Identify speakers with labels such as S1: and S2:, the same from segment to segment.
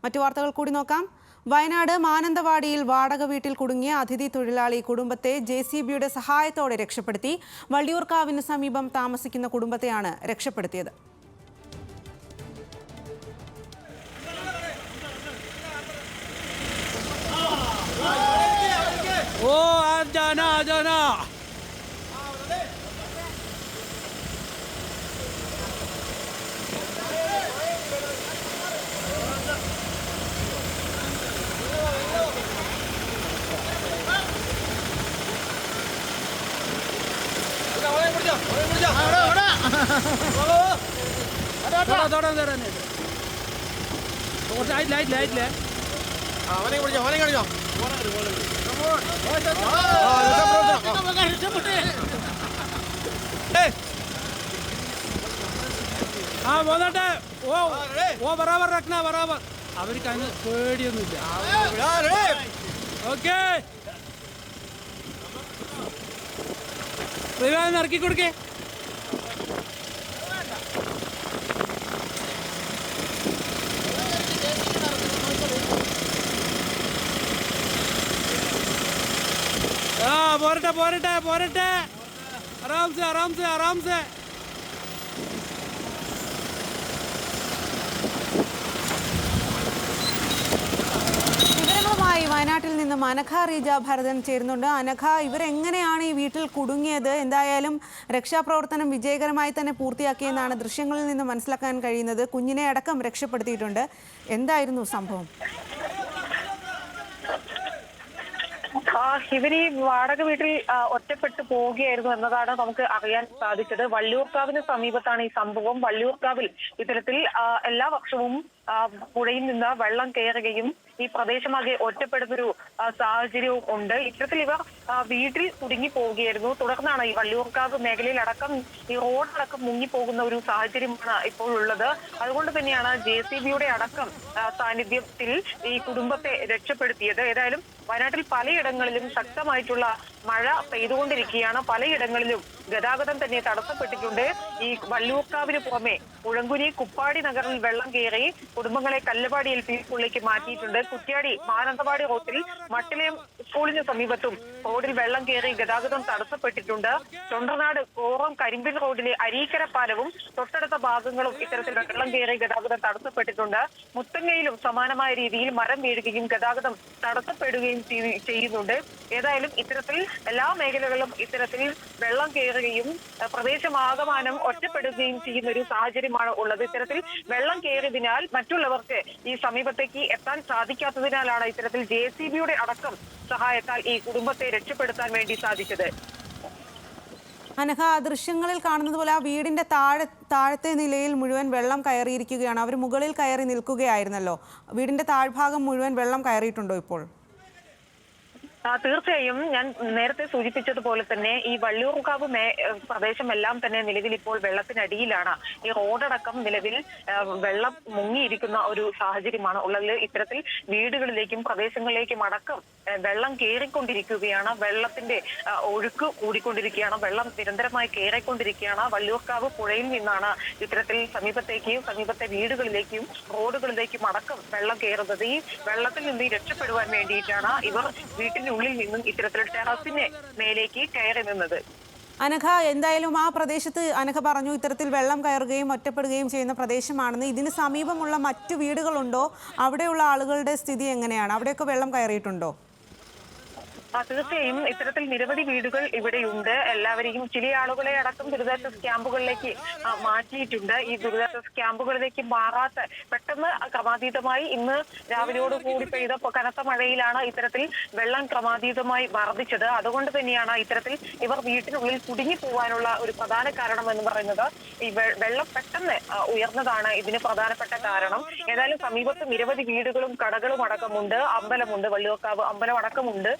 S1: മറ്റു വാർത്തകൾ കൂടി നോക്കാം. വയനാട് മാനന്തവാടിയിൽ വാടക വീട്ടിൽ കുടുങ്ങിയ അതിഥി തൊഴിലാളി കുടുംബത്തെ JCBയുടെ സഹായത്തോടെ രക്ഷപ്പെടുത്തി. വള്ളിയൂർക്കാവിന് സമീപം താമസിക്കുന്ന കുടുംബത്തെയാണ് രക്ഷപ്പെടുത്തിയത്.
S2: बराबर रखना बराबर അവർക്ക് അങ്ങ് പേടിയൊന്നുമില്ല. ഓക്കെ ഇറക്കി കൊടുക്കേ. പോരട്ടെ പോരട്ടെ പോരട്ടെ ആരാംസെ ആരാംസെ ആരാംസെ.
S1: വയനാട്ടിൽ നിന്നും അനഘ റീജ ഭരതൻ ചേരുന്നുണ്ട്. അനഘ, ഇവരെങ്ങനെയാണ് ഈ വീട്ടിൽ കുടുങ്ങിയത്? എന്തായാലും രക്ഷാപ്രവർത്തനം വിജയകരമായി തന്നെ പൂർത്തിയാക്കിയെന്നാണ് ദൃശ്യങ്ങളിൽ നിന്ന് മനസ്സിലാക്കാൻ കഴിയുന്നത്. കുഞ്ഞിനെ അടക്കം രക്ഷപ്പെടുത്തിയിട്ടുണ്ട്. എന്തായിരുന്നു സംഭവം?
S3: ഇവർ ഈ വാടക വീട്ടിൽ ഒറ്റപ്പെട്ടു പോവുകയായിരുന്നു എന്നതാണ് നമുക്ക് അറിയാൻ സാധിച്ചത്. വള്ളിയൂർക്കാവിന് സമീപത്താണ് ഈ സംഭവം. വള്ളിയൂർക്കാവിൽ ഇത്തരത്തിൽ എല്ലാ വർഷവും പുഴയിൽ നിന്ന് വെള്ളം കയറുകയും ഈ പ്രദേശമാകെ ഒറ്റപ്പെടുന്നൊരു സാഹചര്യവും ഉണ്ട്. ഇത്തരത്തിൽ ഇവർ വീട്ടിൽ കുടുങ്ങി പോവുകയായിരുന്നു. തുടർന്നാണ് ഈ വള്ളിയൂർക്കാവ് മേഖലയിൽ അടക്കം ഈ റോഡടക്കം മുങ്ങിപ്പോകുന്ന ഒരു സാഹചര്യമാണ് ഇപ്പോൾ ഉള്ളത്. അതുകൊണ്ട് തന്നെയാണ് JCBയുടെ അടക്കം സാന്നിധ്യത്തിൽ ഈ കുടുംബത്തെ രക്ഷപ്പെടുത്തിയത്. ഏതായാലും വയനാട്ടിൽ പലയിടങ്ങളിലും ശക്തമായിട്ടുള്ള മഴ പെയ്തുകൊണ്ടിരിക്കുകയാണ്. പലയിടങ്ങളിലും ഗതാഗതം തന്നെ തടസ്സപ്പെട്ടിട്ടുണ്ട്. ഈ വള്ളിയൂർക്കാവിന് പുറമെ ഉഴങ്കുനി കുപ്പാടി നഗറിൽ വെള്ളം കയറി കുടുംബങ്ങളെ കല്ലപാടി LP മാറ്റിയിട്ടുണ്ട്. കുറ്റ്യാടി മാനന്തവാടി റോഡിൽ മട്ടിലയം സ്കൂളിന് സമീപത്തും റോഡിൽ വെള്ളം കയറി ഗതാഗതം തടസ്സപ്പെട്ടിട്ടുണ്ട്. തൊണ്ടനാട് കോറം കരിമ്പിൻ റോഡിലെ അരീക്കര പാലവും തൊട്ടടുത്ത ഭാഗങ്ങളും ഇത്തരത്തിൽ വെള്ളം കയറി ഗതാഗതം തടസ്സപ്പെട്ടിട്ടുണ്ട്. മുത്തങ്ങയിലും സമാനമായ രീതിയിൽ മരം വീഴുകയും ഗതാഗതം തടസ്സപ്പെടുകയും ചെയ്യുന്നുണ്ട്. ഏതായാലും ഇത്തരത്തിൽ എല്ലാ മേഖലകളിലും ഇത്തരത്തിൽ വെള്ളം കയറുകയും പ്രദേശമാകമാനം ഒറ്റപ്പെടുകയും ചെയ്യുന്ന ഒരു സാഹചര്യമാണ് ഉള്ളത്. ഇത്തരത്തിൽ വെള്ളം കയറിയതിനാൽ മറ്റുള്ളവർക്ക് ഈ സമീപത്തേക്ക് എത്താൻ സാധിക്കാത്തതിനാലാണ് ഇത്തരത്തിൽ JCBയുടെ അടക്കം സഹായത്താൽ ഈ കുടുംബത്തെ രക്ഷപ്പെടുത്താൻ വേണ്ടി സാധിച്ചത്.
S1: അനഘ, ദൃശ്യങ്ങളിൽ കാണുന്നത് പോലെ ആ വീടിന്റെ താഴത്തെ നിലയിൽ മുഴുവൻ വെള്ളം കയറിയിരിക്കുകയാണ്. അവർ മുകളിൽ കയറി നിൽക്കുകയായിരുന്നല്ലോ. വീടിന്റെ താഴ്ഭാഗം മുഴുവൻ വെള്ളം കയറിയിട്ടുണ്ടോ ഇപ്പോൾ?
S3: തീർച്ചയായും ഞാൻ നേരത്തെ സൂചിപ്പിച്ചതുപോലെ തന്നെ ഈ വള്ളിയൂർക്കാവ് പ്രദേശമെല്ലാം തന്നെ നിലവിൽ ഇപ്പോൾ വെള്ളത്തിനടിയിലാണ്. ഈ റോഡടക്കം നിലവിൽ വെള്ളം മുങ്ങിയിരിക്കുന്ന ഒരു സാഹചര്യമാണ് ഉള്ളത്. ഇത്തരത്തിൽ വീടുകളിലേക്കും പ്രദേശങ്ങളിലേക്കും അടക്കം വെള്ളം കയറിക്കൊണ്ടിരിക്കുകയാണ്. വെള്ളത്തിന്റെ ഒഴുക്ക് കൂടിക്കൊണ്ടിരിക്കുകയാണ്. വെള്ളം നിരന്തരമായി കയറിക്കൊണ്ടിരിക്കുകയാണ്. വള്ളിയൂർക്കാവ് പുഴയിൽ നിന്നാണ് ഇത്തരത്തിൽ സമീപത്തെ വീടുകളിലേക്കും റോഡുകളിലേക്കും അടക്കം വെള്ളം കയറുന്നത്. ഈ വെള്ളത്തിൽ നിന്ന് രക്ഷപ്പെടുവാൻ വേണ്ടിയിട്ടാണ് ഇവർ വീട്ടിൽ ഉള്ളിൽ നിന്നും ഇത്തരത്തിൽ ടെറസിന് മേലേക്ക് കയറി നിന്നത്.
S1: അനഘ, എന്തായാലും ആ പ്രദേശത്ത് അനഘ പറഞ്ഞു ഇത്തരത്തിൽ വെള്ളം കയറുകയും ഒറ്റപ്പെടുകയും ചെയ്യുന്ന പ്രദേശമാണെന്ന്. ഇതിന് സമീപമുള്ള മറ്റു വീടുകളുണ്ടോ? അവിടെയുള്ള ആളുകളുടെ സ്ഥിതി എങ്ങനെയാണ്? അവിടെയൊക്കെ വെള്ളം കയറിയിട്ടുണ്ടോ?
S3: തീർച്ചയായും ഇത്തരത്തിൽ നിരവധി വീടുകൾ ഇവിടെയുണ്ട്. എല്ലാവരെയും ചില ആളുകളെ അടക്കം ദുരിതാശ്വാസ ക്യാമ്പുകളിലേക്ക് മാറ്റിയിട്ടുണ്ട്. ഈ ദുരിതാശ്വാസ ക്യാമ്പുകളിലേക്ക് മാറാത്ത പെട്ടെന്ന് ക്രമാതീതമായി ഇന്ന് രാവിലെയോടുകൂടി പെയ്ത കനത്ത മഴയിലാണ് ഇത്തരത്തിൽ വെള്ളം ക്രമാതീതമായി വർദ്ധിച്ചത്. അതുകൊണ്ട് തന്നെയാണ് ഇത്തരത്തിൽ ഇവർ വീട്ടിനുള്ളിൽ കുടുങ്ങി പോകാനുള്ള ഒരു പ്രധാന കാരണം എന്ന് പറയുന്നത്. ഈ വെള്ളം പെട്ടെന്ന് ഉയർന്നതാണ് ഇതിന് പ്രധാനപ്പെട്ട കാരണം. ഏതായാലും സമീപത്ത് നിരവധി വീടുകളും കടകളും അടക്കമുണ്ട്. അമ്പലമുണ്ട്, വള്ളിയൂർക്കാവ് അമ്പലം അടക്കമുണ്ട്.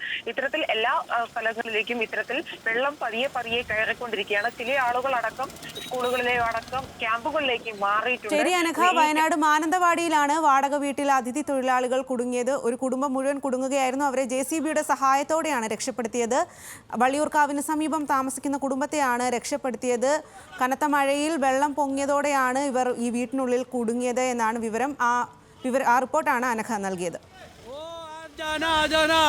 S3: ഇത്തരത്തിൽ എല്ലാ സ്ഥലങ്ങളിലേക്കും ഇത്തരത്തിൽ വെള്ളം പതിയെ കയറിക്കൊണ്ടിരിക്കുകയാണ്. ചില ആളുകൾ അടക്കം സ്കൂളുകളിലെ അടക്കം ക്യാമ്പുകളിലേക്ക് മാറിയിട്ടുണ്ട്.
S1: ശരി അനഘ, വയനാട് മാനന്തവാടിയിലാണ് വാടക വീട്ടിൽ അതിഥി തൊഴിലാളികൾ കുടുങ്ങിയത്. ഒരു കുടുംബം മുഴുവൻ കുടുങ്ങുകയായിരുന്നു. അവരെ JCBയുടെ സഹായത്തോടെയാണ് രക്ഷപ്പെടുത്തിയത്. വള്ളിയൂർക്കാവിന് സമീപം താമസിക്കുന്ന കുടുംബത്തെയാണ് രക്ഷപ്പെടുത്തിയത്. കനത്ത മഴയിൽ വെള്ളം പൊങ്ങിയതോടെയാണ് ഇവർ ഈ വീട്ടിനുള്ളിൽ കുടുങ്ങിയത് എന്നാണ് വിവരം. ആ ആ റിപ്പോർട്ടാണ് അനഘ നൽകിയത്.
S2: ഓ ആജാനാ ആജാനാ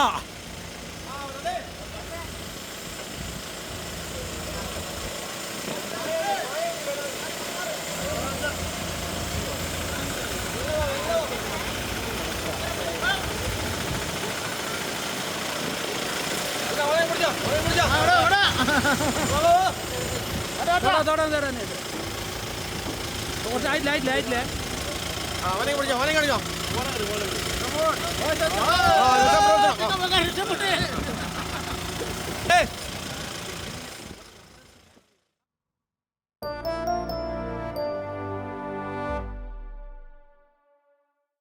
S2: ലൈറ്റ്
S4: അവനെ പിടിച്ചോ